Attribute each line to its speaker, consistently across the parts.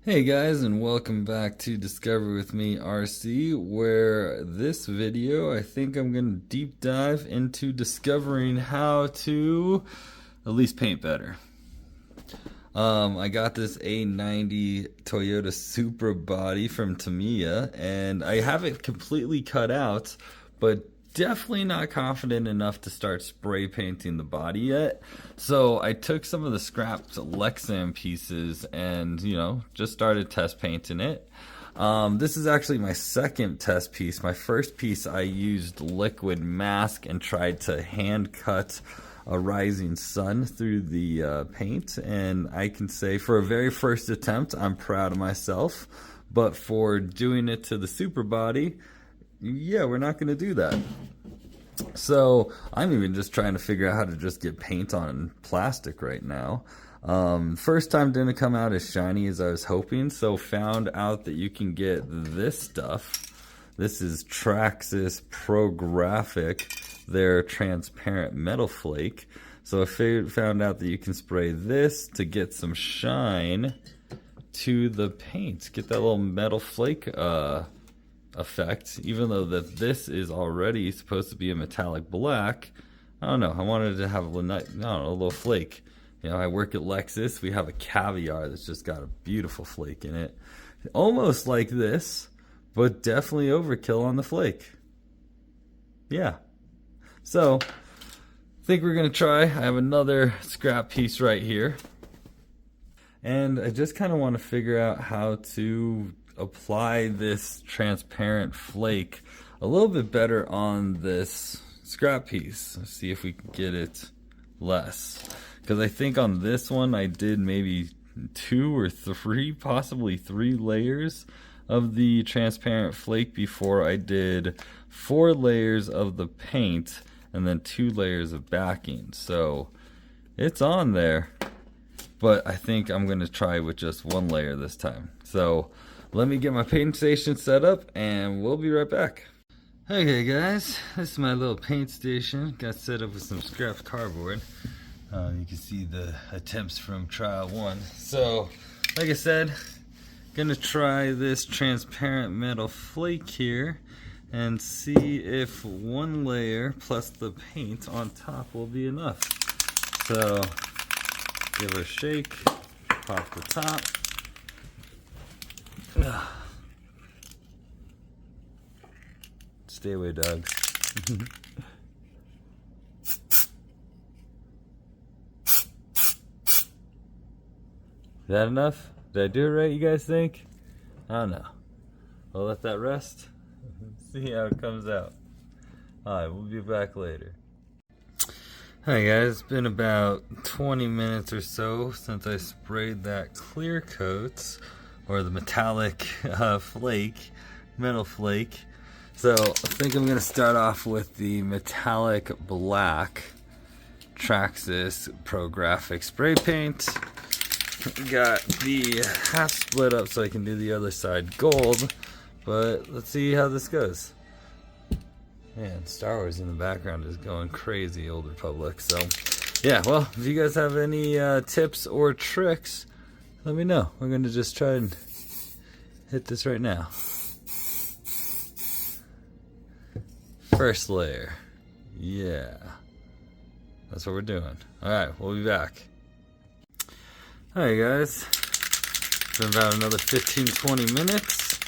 Speaker 1: Hey guys, and welcome back to Discover with me RC, where this video I think I'm going to deep dive into discovering how to at least paint better. I got this A90 Toyota Supra body from Tamiya, and I have it completely cut out, but definitely not confident enough to start spray painting the body yet. So I took some of the scrapped lexan pieces and, just started test painting it. This is actually my second test piece. My first piece I used liquid mask and tried to hand cut a rising sun through the paint, and I can say for a very first attempt I'm proud of myself, but for doing it to the super body, yeah, we're not going to do that. So I'm even just trying to figure out how to just get paint on plastic right now. First time didn't come out as shiny as I was hoping, so found out that you can get this stuff. This is Traxxas Pro Graphic, their transparent metal flake. So I found out that you can spray this to get some shine to the paint, get that little metal flake effect, even though that this is already supposed to be a metallic black. I don't know, I wanted to have a little flake. I work at Lexus. We have a caviar that's just got a beautiful flake in it, almost like this, but definitely overkill on the flake. Yeah, so I think we're gonna try. I have another scrap piece right here, and I just kind of want to figure out how to apply this transparent flake a little bit better on this scrap piece. Let's see if we can get it less, because I think on this one I did maybe 2 or 3, possibly 3 layers of the transparent flake before I did 4 layers of the paint and then 2 layers of backing. So it's on there, but I think I'm gonna try with just 1 layer this time. So let me get my paint station set up and we'll be right back. Okay guys, this is my little paint station. Got set up with some scrap cardboard. You can see the attempts from trial 1. So, like I said, gonna try this transparent metal flake here and see if 1 layer plus the paint on top will be enough. So, give it a shake, pop the top. Stay away, dogs. Is that enough? Did I do it right, you guys think? I don't know. I'll let that rest. See how it comes out. Alright, we'll be back later. Hi guys, it's been about 20 minutes or so since I sprayed that clear coat, or the metallic flake, metal flake. So I think I'm going to start off with the metallic black Traxxas Pro Graphic spray paint. Got the half split up so I can do the other side gold, but let's see how this goes. Man, Star Wars in the background is going crazy, Old Republic. So yeah, well, if you guys have any tips or tricks, let me know. We're going to just try and hit this right now. First layer. Yeah. That's what we're doing. Alright, we'll be back. Alright guys. It's been about another 15-20 minutes.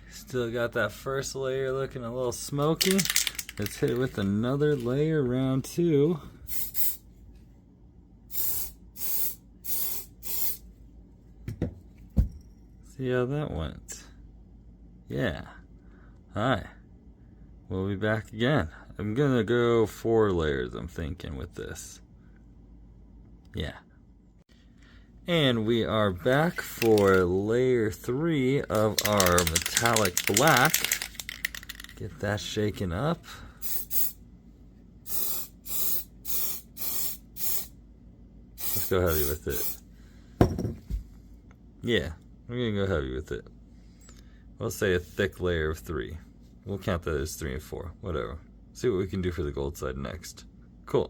Speaker 1: Still got that first layer looking a little smoky. Let's hit it with another layer, round 2. See how that went. Yeah. Alright. We'll be back again. I'm gonna go 4 layers, I'm thinking, with this. Yeah. And we are back for layer 3 of our metallic black. Get that shaken up. Let's go heavy with it. Yeah, we're gonna go heavy with it. We'll say a thick layer of 3. We'll count that as 3 and 4, whatever. See what we can do for the gold side next. Cool.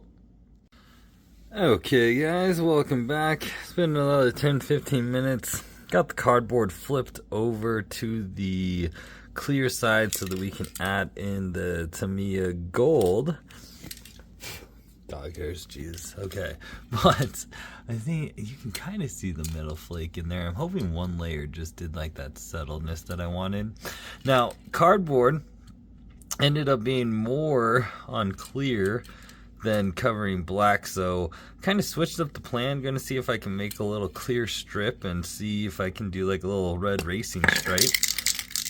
Speaker 1: Okay guys, welcome back. It's been another 10-15 minutes. Got the cardboard flipped over to the clear side so that we can add in the Tamiya gold. Dog hairs, Jesus. Okay, but I think you can kind of see the metal flake in there. I'm hoping one layer just did like that settledness that I wanted. Now, cardboard ended up being more on clear than covering black, so kind of switched up the plan. Gonna see if I can make a little clear strip and see if I can do like a little red racing stripe.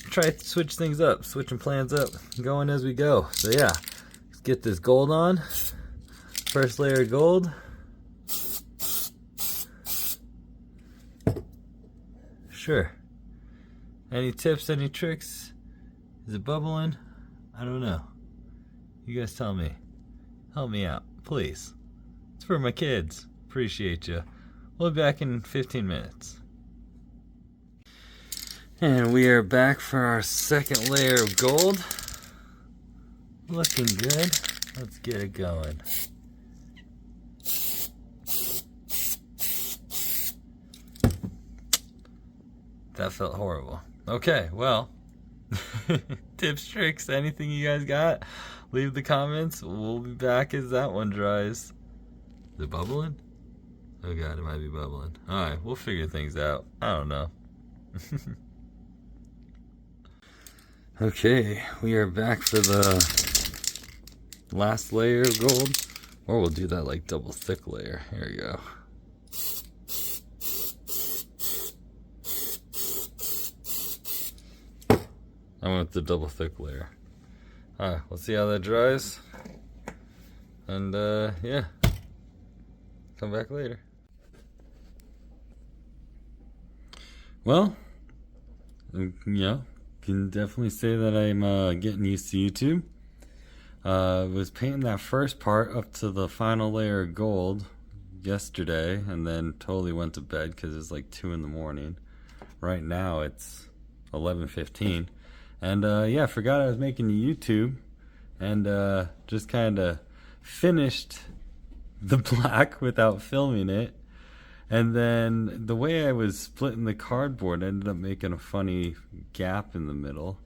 Speaker 1: Try to switch things up, switching plans up, going as we go. So yeah, let's get this gold on. First layer of gold. Sure. Any tips, any tricks? Is it bubbling? I don't know. You guys tell me. Help me out, please. It's for my kids. Appreciate you. We'll be back in 15 minutes. And we are back for our second layer of gold. Looking good. Let's get it going. That felt horrible. Okay, well, tips, tricks, anything you guys got, leave the comments. We'll be back as that one dries. Is it bubbling? Oh god, it might be bubbling. Alright, we'll figure things out. I don't know. Okay, we are back for the last layer of gold. Or we'll do that like double thick layer. Here we go. I went with the double thick layer. Alright, we'll see how that dries. And yeah. Come back later. Well, can definitely say that I'm getting used to YouTube. Was painting that first part up to the final layer of gold yesterday, and then totally went to bed because it's like 2 in the morning. Right now it's 11:15. And yeah, forgot I was making YouTube, and just kind of finished the black without filming it. And then the way I was splitting the cardboard ended up making a funny gap in the middle.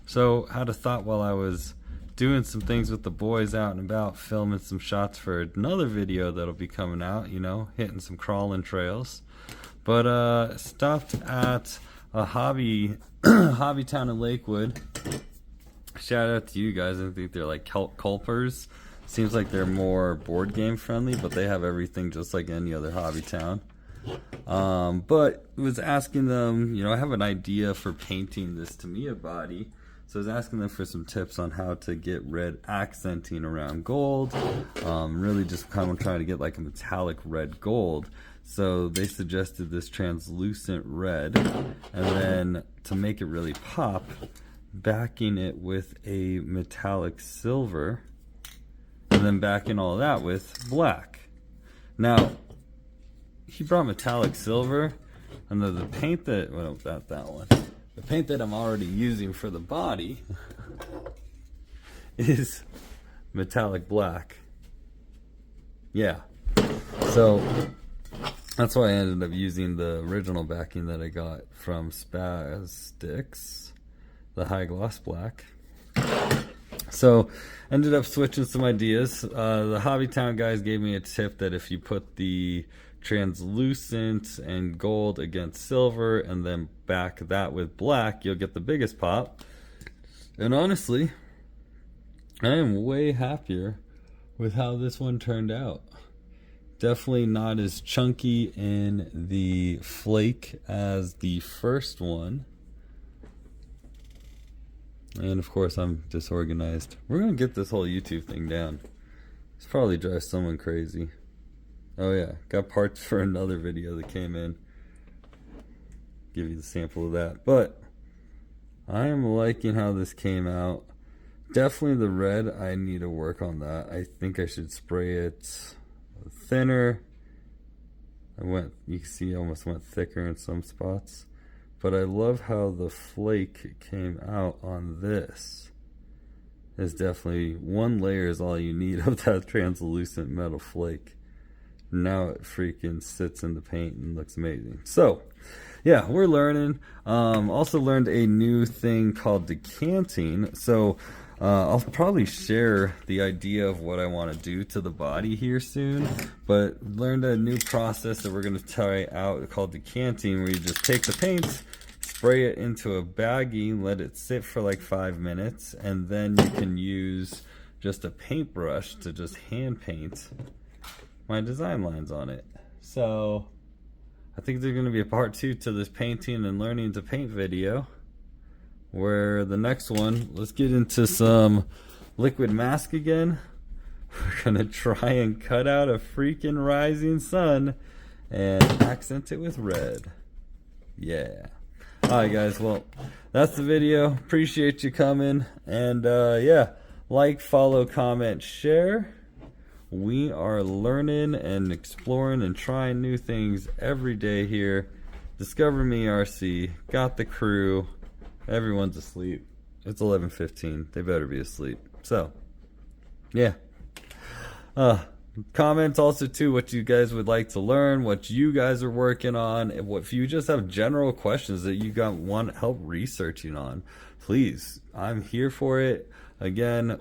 Speaker 1: So had a thought while I was doing some things with the boys out and about, filming some shots for another video that'll be coming out, hitting some crawling trails. But stopped at a hobby town in Lakewood. Shout out to you guys. I think they're like Culpers. Seems like they're more board game friendly, but they have everything just like any other hobby town. But was asking them, I have an idea for painting this Tamiya body. So I was asking them for some tips on how to get red accenting around gold. Really just kind of trying to get like a metallic red gold. So they suggested this translucent red, and then to make it really pop, backing it with a metallic silver, and then backing all that with black. Now, he brought metallic silver, and the paint that, well, not that one. The paint that I'm already using for the body is metallic black. Yeah. So that's why I ended up using the original backing that I got from Spastics, the high gloss black. So ended up switching some ideas. The Hobbytown guys gave me a tip that if you put the translucent and gold against silver and then back that with black, you'll get the biggest pop. And honestly, I am way happier with how this one turned out. Definitely not as chunky in the flake as the first one. And of course I'm disorganized. We're gonna get this whole YouTube thing down. This probably drives someone crazy. Oh yeah, got parts for another video that came in. Give you the sample of that. But I am liking how this came out. Definitely the red, I need to work on that. I think I should spray it thinner. You can see I almost went thicker in some spots. But I love how the flake came out on this. It's definitely one layer is all you need of that translucent metal flake. Now it freaking sits in the paint and looks amazing. So yeah, we're learning. Also learned a new thing called decanting. So I'll probably share the idea of what I want to do to the body here soon, but learned a new process that we're going to try out called decanting, where you just take the paint, spray it into a baggie, let it sit for like 5 minutes, and then you can use just a paintbrush to just hand paint my design lines on it. So I think there's going to be a part 2 to this painting and learning to paint video, where the next one, let's get into some liquid mask again. We're going to try and cut out a freaking rising sun and accent it with red. Yeah. Alright guys, well, that's the video. Appreciate you coming. And yeah, like, follow, comment, share. We are learning and exploring and trying new things every day here. Discover Me RC, got the crew. Everyone's asleep. It's 11:15. They better be asleep. So, yeah. Comments also too what you guys would like to learn, what you guys are working on, and what if you just have general questions that you want help researching on, please, I'm here for it. Again,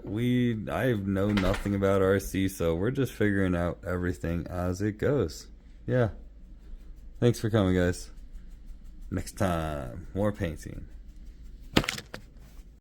Speaker 1: I know nothing about RC, so we're just figuring out everything as it goes. Yeah. Thanks for coming, guys. Next time, more painting.